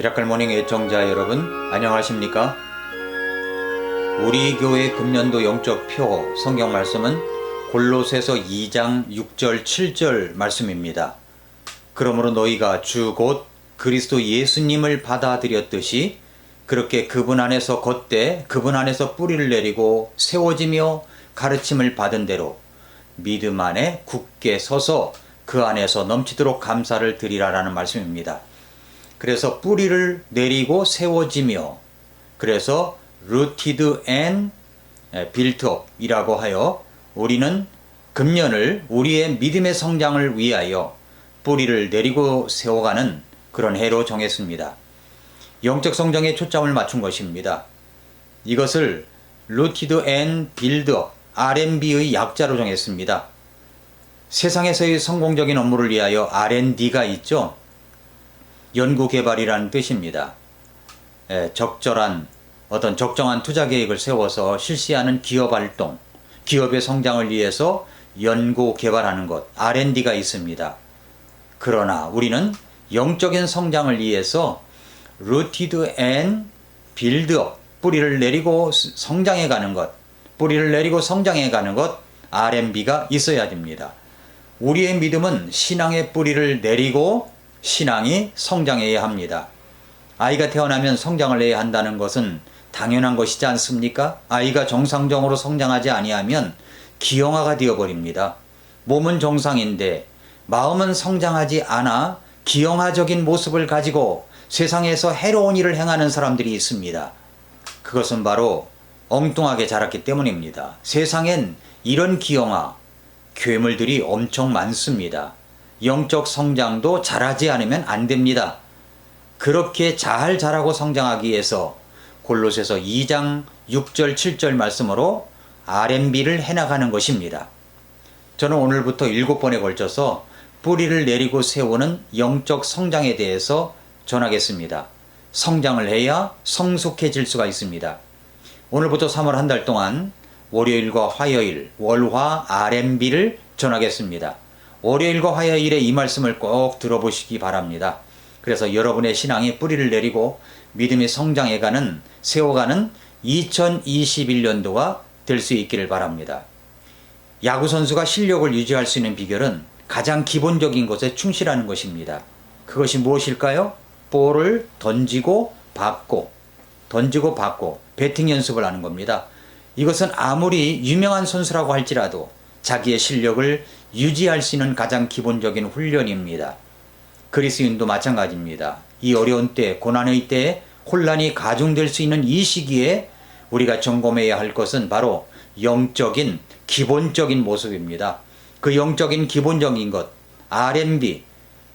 미라클 모닝 애청자 여러분, 안녕하십니까? 우리 교회 금년도 영적 표 성경 말씀은 골로새서 2장 6절 7절 말씀입니다. 그러므로 너희가 주 곧 그리스도 예수님을 받아들였듯이 그렇게 그분 안에서 걷되 그분 안에서 뿌리를 내리고 세워지며 가르침을 받은 대로 믿음 안에 굳게 서서 그 안에서 넘치도록 감사를 드리라라는 말씀입니다. 그래서 뿌리를 내리고 세워지며, 그래서 rooted and built up 이라고 하여 우리는 금년을 우리의 믿음의 성장을 위하여 뿌리를 내리고 세워가는 그런 해로 정했습니다. 영적 성장에 초점을 맞춘 것입니다. 이것을 rooted and built up, R&B의 약자로 정했습니다. 세상에서의 성공적인 업무를 위하여 R&D가 있죠. 연구개발이라는 뜻입니다. 적절한 어떤 적정한 투자 계획을 세워서 실시하는 기업활동, 기업의 성장을 위해서 연구개발하는 것, R&D가 있습니다. 그러나 우리는 영적인 성장을 위해서 rooted and build up, 뿌리를 내리고 성장해가는 것, 뿌리를 내리고 성장해가는 것, R&B가 있어야 됩니다. 우리의 믿음은 신앙의 뿌리를 내리고 신앙이 성장해야 합니다. 아이가 태어나면 성장을 해야 한다는 것은 당연한 것이지 않습니까? 아이가 정상적으로 성장하지 아니하면 기형아가 되어버립니다. 몸은 정상인데 마음은 성장하지 않아 기형아적인 모습을 가지고 세상에서 해로운 일을 행하는 사람들이 있습니다. 그것은 바로 엉뚱하게 자랐기 때문입니다. 세상엔 이런 기형아, 괴물들이 엄청 많습니다. 영적 성장도 잘하지 않으면 안 됩니다. 그렇게 잘 자라고 성장하기 위해서 골로새서 2장 6절 7절 말씀으로 R&B를 해나가는 것입니다. 저는 오늘부터 7번에 걸쳐서 뿌리를 내리고 세우는 영적 성장에 대해서 전하겠습니다. 성장을 해야 성숙해질 수가 있습니다. 오늘부터 3월 한 달 동안 월요일과 화요일, 월화 R&B를 전하겠습니다. 월요일과 화요일에 이 말씀을 꼭 들어보시기 바랍니다. 그래서 여러분의 신앙이 뿌리를 내리고 믿음이 성장해가는, 세워가는 2021년도가 될 수 있기를 바랍니다. 야구선수가 실력을 유지할 수 있는 비결은 가장 기본적인 것에 충실하는 것입니다. 그것이 무엇일까요? 볼을 던지고 받고, 던지고 받고, 배팅 연습을 하는 겁니다. 이것은 아무리 유명한 선수라고 할지라도 자기의 실력을 유지할 수 있는 가장 기본적인 훈련입니다. 그리스인도 마찬가지입니다. 이 어려운 때, 고난의 때에 혼란이 가중될 수 있는 이 시기에 우리가 점검해야 할 것은 바로 영적인 기본적인 모습입니다. 그 영적인 기본적인 것, R&B,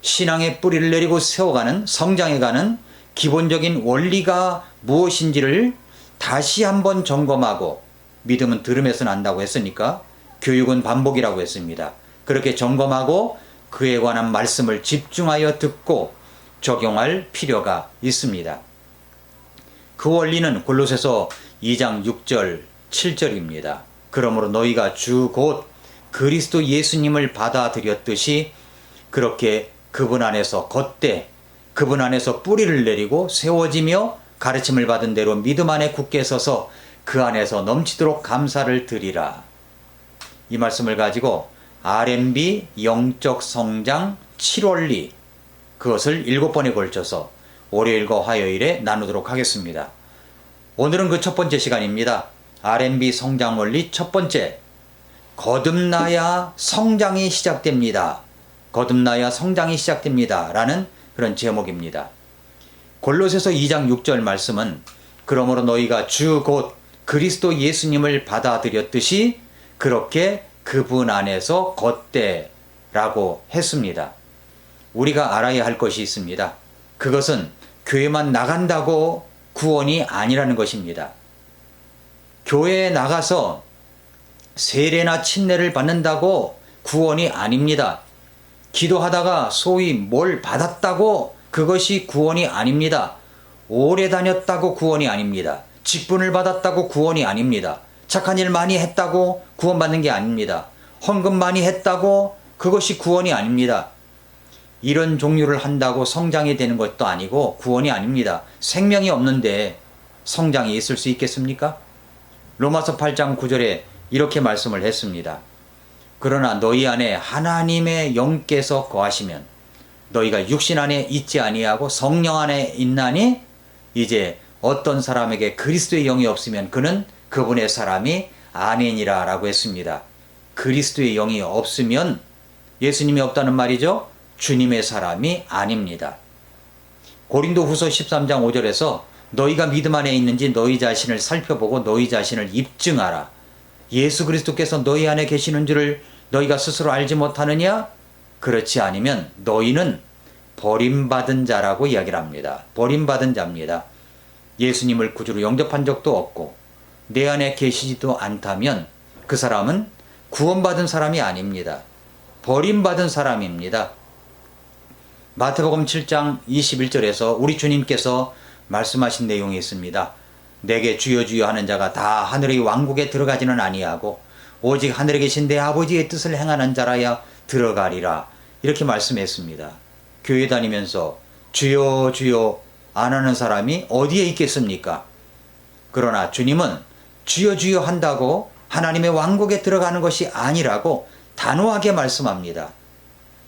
신앙의 뿌리를 내리고 세워가는, 성장해가는 기본적인 원리가 무엇인지를 다시 한번 점검하고, 믿음은 들음에서 난다고 했으니까 교육은 반복이라고 했습니다. 그렇게 점검하고 그에 관한 말씀을 집중하여 듣고 적용할 필요가 있습니다. 그 원리는 골로새서 2장 6절 7절입니다. 그러므로 너희가 주 곧 그리스도 예수님을 받아들였듯이 그렇게 그분 안에서 걷되 그분 안에서 뿌리를 내리고 세워지며 가르침을 받은 대로 믿음 안에 굳게 서서 그 안에서 넘치도록 감사를 드리라. 이 말씀을 가지고 R&B 영적 성장 7원리, 그것을 7번에 걸쳐서 월요일과 화요일에 나누도록 하겠습니다. 오늘은 그 첫 번째 시간입니다. R&B 성장 원리 첫 번째, 거듭나야 성장이 시작됩니다. 거듭나야 성장이 시작됩니다. 라는 그런 제목입니다. 골로새서 2장 6절 말씀은 그러므로 너희가 주 곧 그리스도 예수님을 받아들였듯이 그렇게 그분 안에서 걷되 라고 했습니다. 우리가 알아야 할 것이 있습니다. 그것은 교회만 나간다고 구원이 아니라는 것입니다. 교회에 나가서 세례나 침례를 받는다고 구원이 아닙니다. 기도하다가 소위 뭘 받았다고 그것이 구원이 아닙니다. 오래 다녔다고 구원이 아닙니다. 직분을 받았다고 구원이 아닙니다. 착한 일 많이 했다고 구원받는 게 아닙니다. 헌금 많이 했다고 그것이 구원이 아닙니다. 이런 종류를 한다고 성장이 되는 것도 아니고 구원이 아닙니다. 생명이 없는데 성장이 있을 수 있겠습니까? 로마서 8장 9절에 이렇게 말씀을 했습니다. 그러나 너희 안에 하나님의 영께서 거하시면 너희가 육신 안에 있지 아니하고 성령 안에 있나니 이제 어떤 사람에게 그리스도의 영이 없으면 그는 그분의 사람이 아니니라 라고 했습니다. 그리스도의 영이 없으면 예수님이 없다는 말이죠. 주님의 사람이 아닙니다. 고린도 후서 13장 5절에서 너희가 믿음 안에 있는지 너희 자신을 살펴보고 너희 자신을 입증하라. 예수 그리스도께서 너희 안에 계시는 줄을 너희가 스스로 알지 못하느냐? 그렇지 않으면 너희는 버림받은 자라고 이야기를 합니다. 버림받은 자입니다. 예수님을 구주로 영접한 적도 없고 내 안에 계시지도 않다면 그 사람은 구원받은 사람이 아닙니다. 버림받은 사람입니다. 마태복음 7장 21절에서 우리 주님께서 말씀하신 내용이 있습니다. 내게 주여 주여 하는 자가 다 하늘의 왕국에 들어가지는 아니하고 오직 하늘에 계신 내 아버지의 뜻을 행하는 자라야 들어가리라. 이렇게 말씀했습니다. 교회 다니면서 주여 주여 안 하는 사람이 어디에 있겠습니까? 그러나 주님은 주여 주여 한다고 하나님의 왕국에 들어가는 것이 아니라고 단호하게 말씀합니다.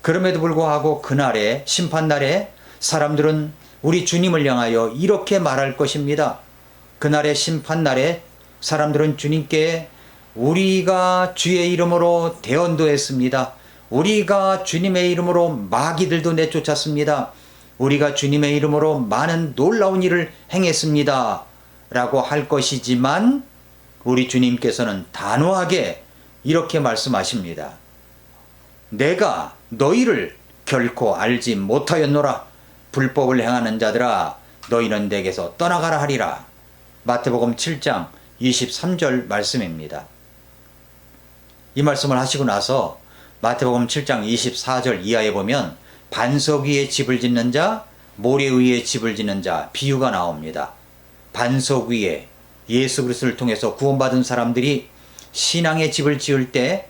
그럼에도 불구하고 그날에 심판날에 사람들은 우리 주님을 향하여 이렇게 말할 것입니다. 그날의 심판날에 사람들은 주님께 우리가 주의 이름으로 대언도 했습니다. 우리가 주님의 이름으로 마귀들도 내쫓았습니다. 우리가 주님의 이름으로 많은 놀라운 일을 행했습니다. 라고 할 것이지만 우리 주님께서는 단호하게 이렇게 말씀하십니다. 내가 너희를 결코 알지 못하였노라. 불법을 행하는 자들아 너희는 내게서 떠나가라 하리라. 마태복음 7장 23절 말씀입니다. 이 말씀을 하시고 나서 마태복음 7장 24절 이하에 보면 반석 위에 집을 짓는 자, 모래 위에 집을 짓는 자 비유가 나옵니다. 반석 위에 예수 그리스도를 통해서 구원받은 사람들이 신앙의 집을 지을 때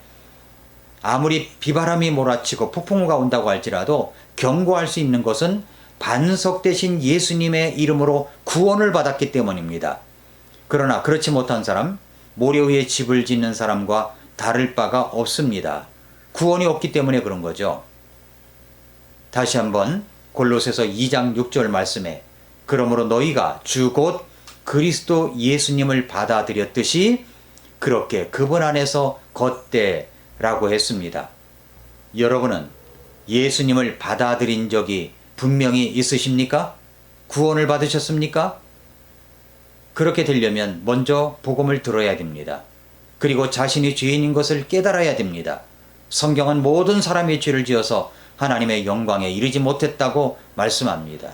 아무리 비바람이 몰아치고 폭풍우가 온다고 할지라도 경고할 수 있는 것은 반석 대신 예수님의 이름으로 구원을 받았기 때문입니다. 그러나 그렇지 못한 사람, 모래 위에 집을 짓는 사람과 다를 바가 없습니다. 구원이 없기 때문에 그런 거죠. 다시 한번 골로새서 2장 6절 말씀에 그러므로 너희가 주 곧 그리스도 예수님을 받아들였듯이 그렇게 그분 안에서 걷되라고 했습니다. 여러분은 예수님을 받아들인 적이 분명히 있으십니까? 구원을 받으셨습니까? 그렇게 되려면 먼저 복음을 들어야 됩니다. 그리고 자신이 죄인인 것을 깨달아야 됩니다. 성경은 모든 사람이 죄를 지어서 하나님의 영광에 이르지 못했다고 말씀합니다.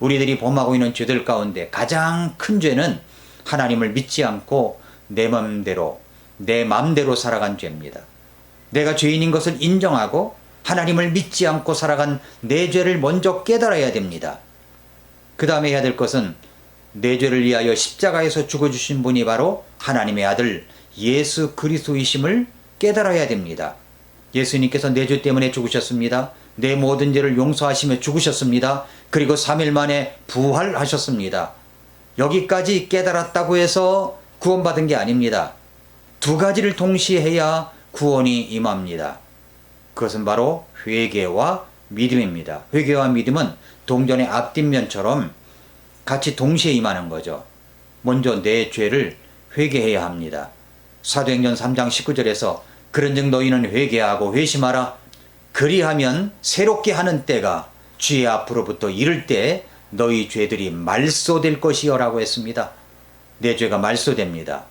우리들이 범하고 있는 죄들 가운데 가장 큰 죄는 하나님을 믿지 않고 내 맘대로 살아간 죄입니다. 내가 죄인인 것을 인정하고 하나님을 믿지 않고 살아간 내 죄를 먼저 깨달아야 됩니다. 그 다음에 해야 될 것은 내 죄를 위하여 십자가에서 죽어주신 분이 바로 하나님의 아들 예수 그리스도이심을 깨달아야 됩니다. 예수님께서 내 죄 때문에 죽으셨습니다. 내 모든 죄를 용서하시며 죽으셨습니다. 그리고 3일 만에 부활하셨습니다. 여기까지 깨달았다고 해서 구원받은 게 아닙니다. 두 가지를 동시에 해야 구원이 임합니다. 그것은 바로 회개와 믿음입니다. 회개와 믿음은 동전의 앞뒷면처럼 같이 동시에 임하는 거죠. 먼저 내 죄를 회개해야 합니다. 사도행전 3장 19절에서 그런즉 너희는 회개하고 회심하라. 그리하면 새롭게 하는 때가 주의 앞으로부터 이를 때 너희 죄들이 말소될 것이여라고 했습니다. 내 죄가 말소됩니다.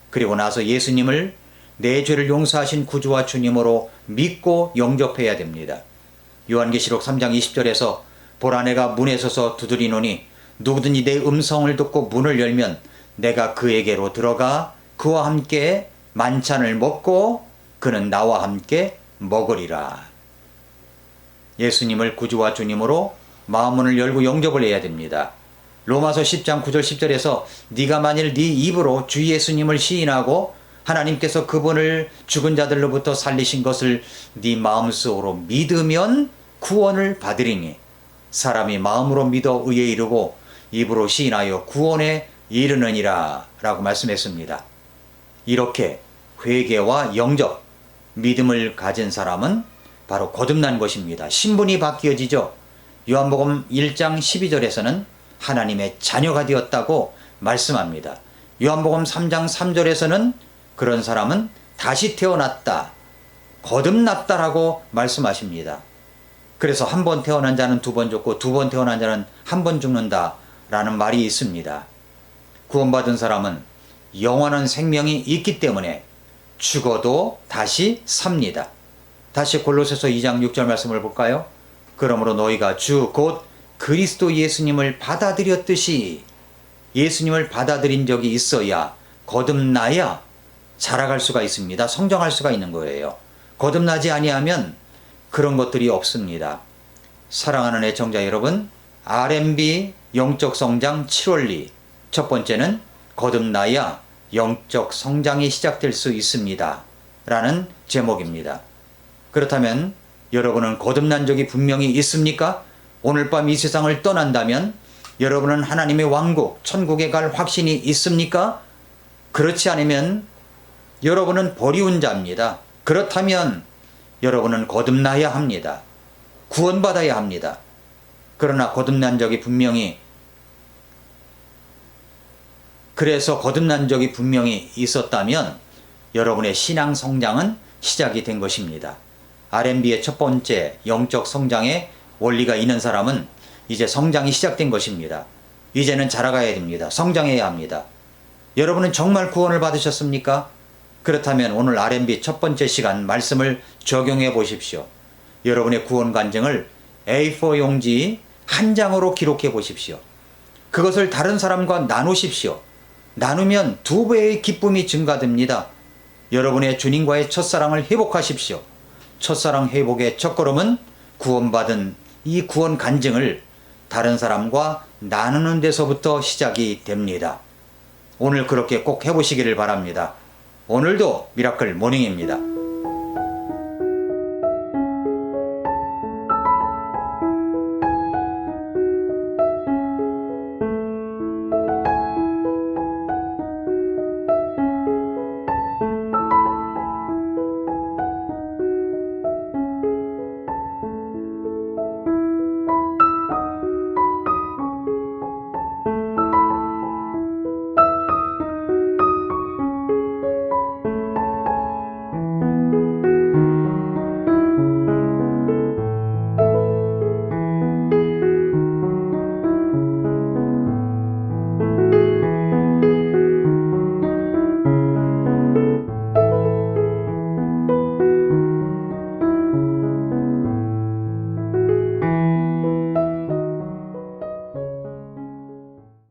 그리고 나서 예수님을 내 죄를 용서하신 구주와 주님으로 믿고 영접해야 됩니다. 요한계시록 3장 20절에서 보라 내가 문에 서서 두드리노니 누구든지 내 음성을 듣고 문을 열면 내가 그에게로 들어가 그와 함께 만찬을 먹고 그는 나와 함께 먹으리라. 예수님을 구주와 주님으로 마음문을 열고 영접을 해야 됩니다. 로마서 10장 9절 10절에서 네가 만일 네 입으로 주 예수님을 시인하고 하나님께서 그분을 죽은 자들로부터 살리신 것을 네 마음속으로 믿으면 구원을 받으리니 사람이 마음으로 믿어 의에 이르고 입으로 시인하여 구원에 이르느니라 라고 말씀했습니다. 이렇게 회개와 영접, 믿음을 가진 사람은 바로 거듭난 것입니다. 신분이 바뀌어지죠. 요한복음 1장 12절에서는 하나님의 자녀가 되었다고 말씀합니다. 요한복음 3장 3절에서는 그런 사람은 다시 태어났다, 거듭났다라고 말씀하십니다. 그래서 한 번 태어난 자는 두 번 죽고 두 번 태어난 자는 한 번 죽는다라는 말이 있습니다. 구원받은 사람은 영원한 생명이 있기 때문에 죽어도 다시 삽니다. 다시 골로새서 2장 6절 말씀을 볼까요? 그러므로 너희가 주 곧 그리스도 예수님을 받아들였듯이, 예수님을 받아들인 적이 있어야, 거듭나야 자라갈 수가 있습니다. 성장할 수가 있는 거예요. 거듭나지 아니하면 그런 것들이 없습니다. 사랑하는 애청자 여러분, RMB 영적 성장 7원리, 첫 번째는 거듭나야 영적 성장이 시작될 수 있습니다 라는 제목입니다. 그렇다면 여러분은 거듭난 적이 분명히 있습니까? 오늘 밤 이 세상을 떠난다면 여러분은 하나님의 왕국, 천국에 갈 확신이 있습니까? 그렇지 않으면 여러분은 버리운 자입니다. 그렇다면 여러분은 거듭나야 합니다. 구원받아야 합니다. 그러나 거듭난 적이 분명히, 그래서 거듭난 적이 분명히 있었다면 여러분의 신앙 성장은 시작이 된 것입니다. RMB의 첫 번째 영적 성장의 원리가 있는 사람은 이제 성장이 시작된 것입니다. 이제는 자라가야 됩니다. 성장해야 합니다. 여러분은 정말 구원을 받으셨습니까? 그렇다면 오늘 RMB 첫 번째 시간 말씀을 적용해 보십시오. 여러분의 구원 간증을 A4 용지 한 장으로 기록해 보십시오. 그것을 다른 사람과 나누십시오. 나누면 2배의 기쁨이 증가됩니다. 여러분의 주님과의 첫사랑을 회복하십시오. 첫사랑 회복의 첫걸음은 구원받은 이 구원 간증을 다른 사람과 나누는 데서부터 시작이 됩니다. 오늘 그렇게 꼭 해보시기를 바랍니다. 오늘도 미라클 모닝입니다.